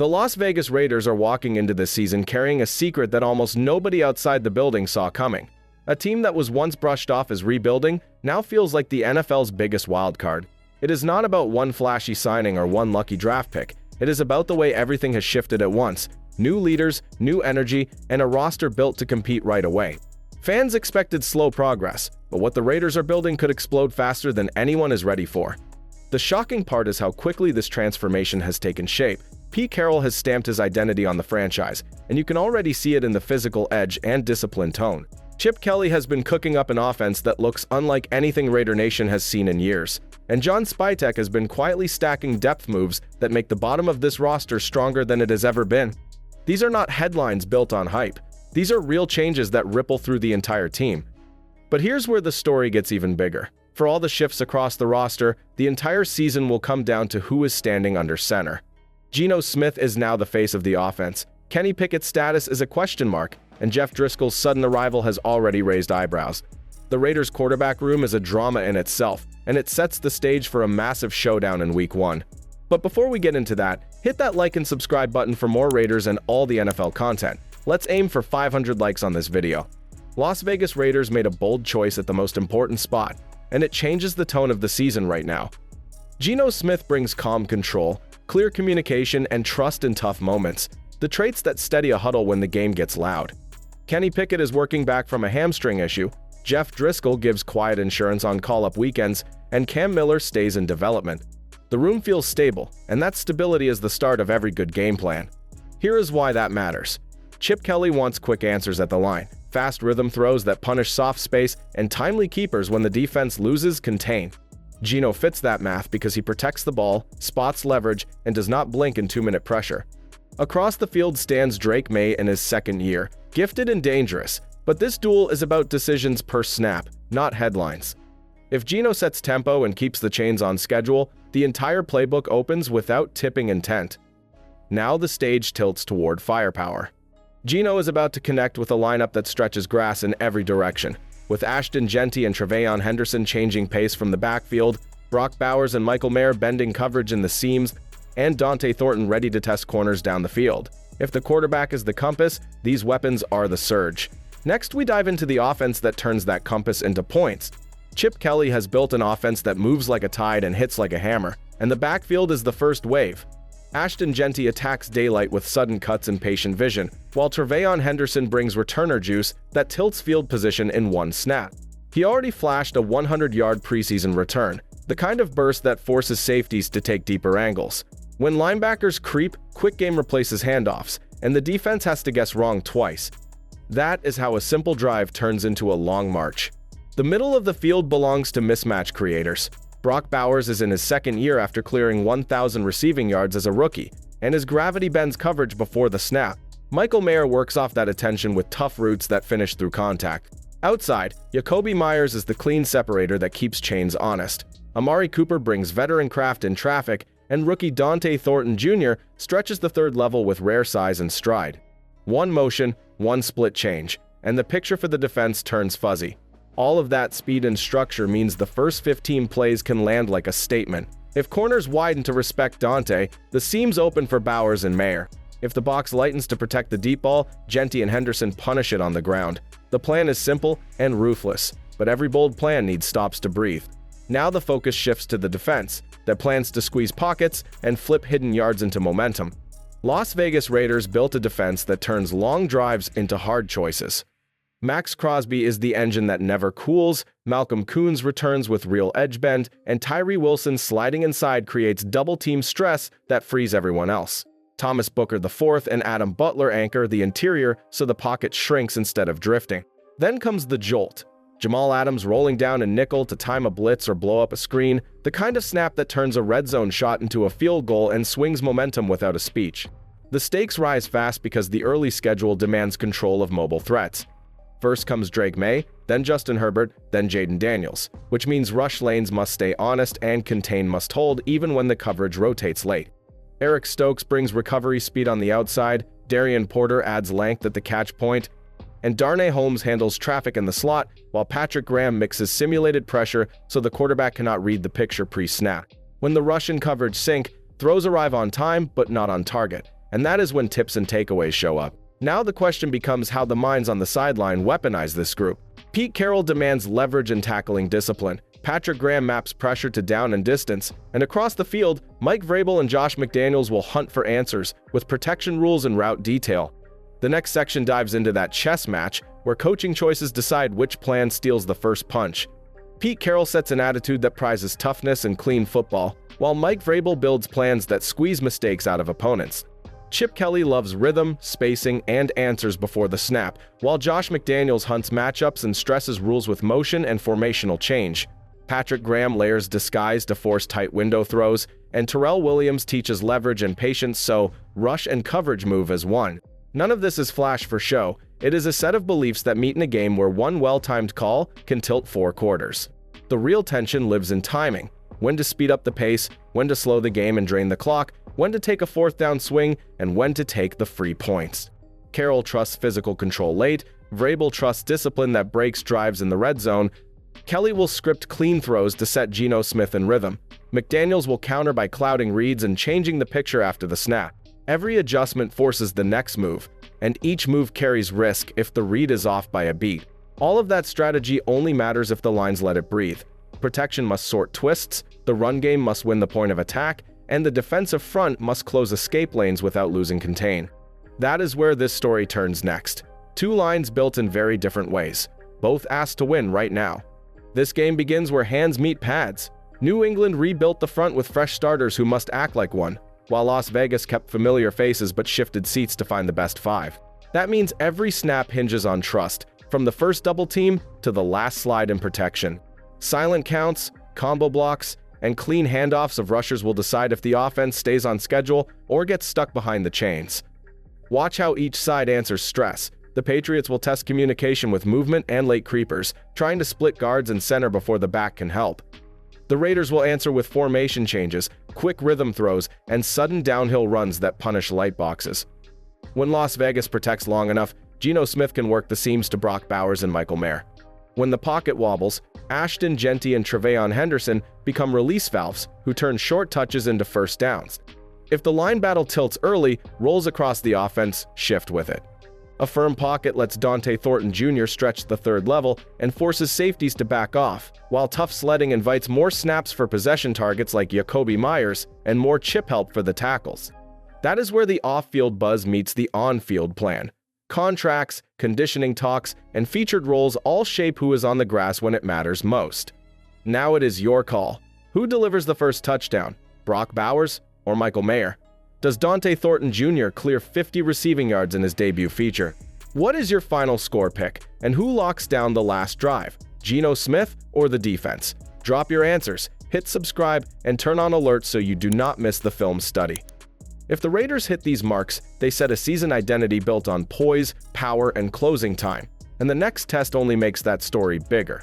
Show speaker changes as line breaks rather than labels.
The Las Vegas Raiders are walking into this season carrying a secret that almost nobody outside the building saw coming. A team that was once brushed off as rebuilding now feels like the NFL's biggest wildcard. It is not about one flashy signing or one lucky draft pick. It is about the way everything has shifted at once. New leaders, new energy, and a roster built to compete right away. Fans expected slow progress, but what the Raiders are building could explode faster than anyone is ready for. The shocking part is how quickly this transformation has taken shape. Pete Carroll has stamped his identity on the franchise, and you can already see it in the physical edge and disciplined tone. Chip Kelly has been cooking up an offense that looks unlike anything Raider Nation has seen in years, and John Spytek has been quietly stacking depth moves that make the bottom of this roster stronger than it has ever been. These are not headlines built on hype. These are real changes that ripple through the entire team. But here's where the story gets even bigger. For all the shifts across the roster, the entire season will come down to who is standing under center. Geno Smith is now the face of the offense. Kenny Pickett's status is a question mark, and Jeff Driscoll's sudden arrival has already raised eyebrows. The Raiders' quarterback room is a drama in itself, and it sets the stage for a massive showdown in Week 1. But before we get into that, hit that like and subscribe button for more Raiders and all the NFL content. Let's aim for 500 likes on this video. Las Vegas Raiders made a bold choice at the most important spot, and it changes the tone of the season right now. Geno Smith brings calm control, clear communication, and trust in tough moments, the traits that steady a huddle when the game gets loud. Kenny Pickett is working back from a hamstring issue, Jeff Driscoll gives quiet insurance on call-up weekends, and Cam Miller stays in development. The room feels stable, and that stability is the start of every good game plan. Here is why that matters. Chip Kelly wants quick answers at the line, fast rhythm throws that punish soft space, and timely keepers when the defense loses contain. Geno fits that math because he protects the ball, spots leverage, and does not blink in 2-minute pressure. Across the field stands Drake May in his second year, gifted and dangerous, but this duel is about decisions per snap, not headlines. If Geno sets tempo and keeps the chains on schedule, the entire playbook opens without tipping intent. Now the stage tilts toward firepower. Geno is about to connect with a lineup that stretches grass in every direction. With Ashton Jeanty and Tre'Veyon Henderson changing pace from the backfield, Brock Bowers and Michael Mayer bending coverage in the seams, and Dante Thornton ready to test corners down the field. If the quarterback is the compass, these weapons are the surge. Next, we dive into the offense that turns that compass into points. Chip Kelly has built an offense that moves like a tide and hits like a hammer, and the backfield is the first wave. Ashton Jeanty attacks daylight with sudden cuts and patient vision, while Tre'Veyon Henderson brings returner juice that tilts field position in one snap. He already flashed a 100-yard preseason return, the kind of burst that forces safeties to take deeper angles. When linebackers creep, quick game replaces handoffs, and the defense has to guess wrong twice. That is how a simple drive turns into a long march. The middle of the field belongs to mismatch creators. Brock Bowers is in his second year after clearing 1,000 receiving yards as a rookie, and his gravity bends coverage before the snap. Michael Mayer works off that attention with tough routes that finish through contact. Outside, Jakobi Meyers is the clean separator that keeps chains honest. Amari Cooper brings veteran craft in traffic, and rookie Dante Thornton Jr. stretches the third level with rare size and stride. One motion, one split change, and the picture for the defense turns fuzzy. All of that speed and structure means the first 15 plays can land like a statement. If corners widen to respect Dante, the seams open for Bowers and Mayer. If the box lightens to protect the deep ball, Jeanty and Henderson punish it on the ground. The plan is simple and ruthless, but every bold plan needs stops to breathe. Now the focus shifts to the defense, that plans to squeeze pockets and flip hidden yards into momentum. Las Vegas Raiders built a defense that turns long drives into hard choices. Max Crosby is the engine that never cools, Malcolm Koonce returns with real edge bend, and Tyree Wilson sliding inside creates double-team stress that frees everyone else. Thomas Booker IV and Adam Butler anchor the interior so the pocket shrinks instead of drifting. Then comes the jolt. Jamal Adams rolling down a nickel to time a blitz or blow up a screen, the kind of snap that turns a red zone shot into a field goal and swings momentum without a speech. The stakes rise fast because the early schedule demands control of mobile threats. First comes Drake May, then Justin Herbert, then Jaden Daniels, which means rush lanes must stay honest and contain must hold even when the coverage rotates late. Eric Stokes brings recovery speed on the outside, Darian Porter adds length at the catch point, and Darnay Holmes handles traffic in the slot, while Patrick Graham mixes simulated pressure so the quarterback cannot read the picture pre-snap. When the rush and coverage sync, throws arrive on time but not on target, and that is when tips and takeaways show up. Now the question becomes how the minds on the sideline weaponize this group. Pete Carroll demands leverage and tackling discipline. Patrick Graham maps pressure to down and distance, and across the field, Mike Vrabel and Josh McDaniels will hunt for answers with protection rules and route detail. The next section dives into that chess match where coaching choices decide which plan steals the first punch. Pete Carroll sets an attitude that prizes toughness and clean football, while Mike Vrabel builds plans that squeeze mistakes out of opponents. Chip Kelly loves rhythm, spacing, and answers before the snap, while Josh McDaniels hunts matchups and stresses rules with motion and formational change. Patrick Graham layers disguise to force tight window throws, and Terrell Williams teaches leverage and patience so rush and coverage move as one. None of this is flash for show. It is a set of beliefs that meet in a game where one well-timed call can tilt 4 quarters. The real tension lives in timing. When to speed up the pace, when to slow the game and drain the clock, when to take a 4th down swing, and when to take the free points. Carroll trusts physical control late, Vrabel trusts discipline that breaks drives in the red zone, Kelly will script clean throws to set Geno Smith in rhythm, McDaniels will counter by clouding reads and changing the picture after the snap. Every adjustment forces the next move, and each move carries risk if the read is off by a beat. All of that strategy only matters if the lines let it breathe. Protection must sort twists, the run game must win the point of attack, and the defensive front must close escape lanes without losing contain. That is where this story turns next. 2 lines built in very different ways, both asked to win right now. This game begins where hands meet pads. New England rebuilt the front with fresh starters who must act like one, while Las Vegas kept familiar faces but shifted seats to find the best 5. That means every snap hinges on trust, from the first double team to the last slide in protection. Silent counts, combo blocks, and clean handoffs of rushers will decide if the offense stays on schedule or gets stuck behind the chains. Watch how each side answers stress. The Patriots will test communication with movement and late creepers, trying to split guards and center before the back can help. The Raiders will answer with formation changes, quick rhythm throws, and sudden downhill runs that punish light boxes. When Las Vegas protects long enough, Geno Smith can work the seams to Brock Bowers and Michael Mayer. When the pocket wobbles, Ashton Jeanty and Tre'Veon Henderson become release valves who turn short touches into first downs. If the line battle tilts early, rolls across the offense shift with it. A firm pocket lets Dante Thornton Jr. stretch the 3rd level and forces safeties to back off, while tough sledding invites more snaps for possession targets like Jakobi Meyers and more chip help for the tackles. That is where the off-field buzz meets the on-field plan. Contracts, conditioning talks, and featured roles all shape who is on the grass when it matters most. Now it is your call. Who delivers the first touchdown? Brock Bowers or Michael Mayer? Does Dante Thornton Jr. clear 50 receiving yards in his debut feature? What is your final score pick, and who locks down the last drive? Geno Smith or the defense? Drop your answers, hit subscribe, and turn on alerts so you do not miss the film study. If the Raiders hit these marks, they set a season identity built on poise, power, and closing time, and the next test only makes that story bigger.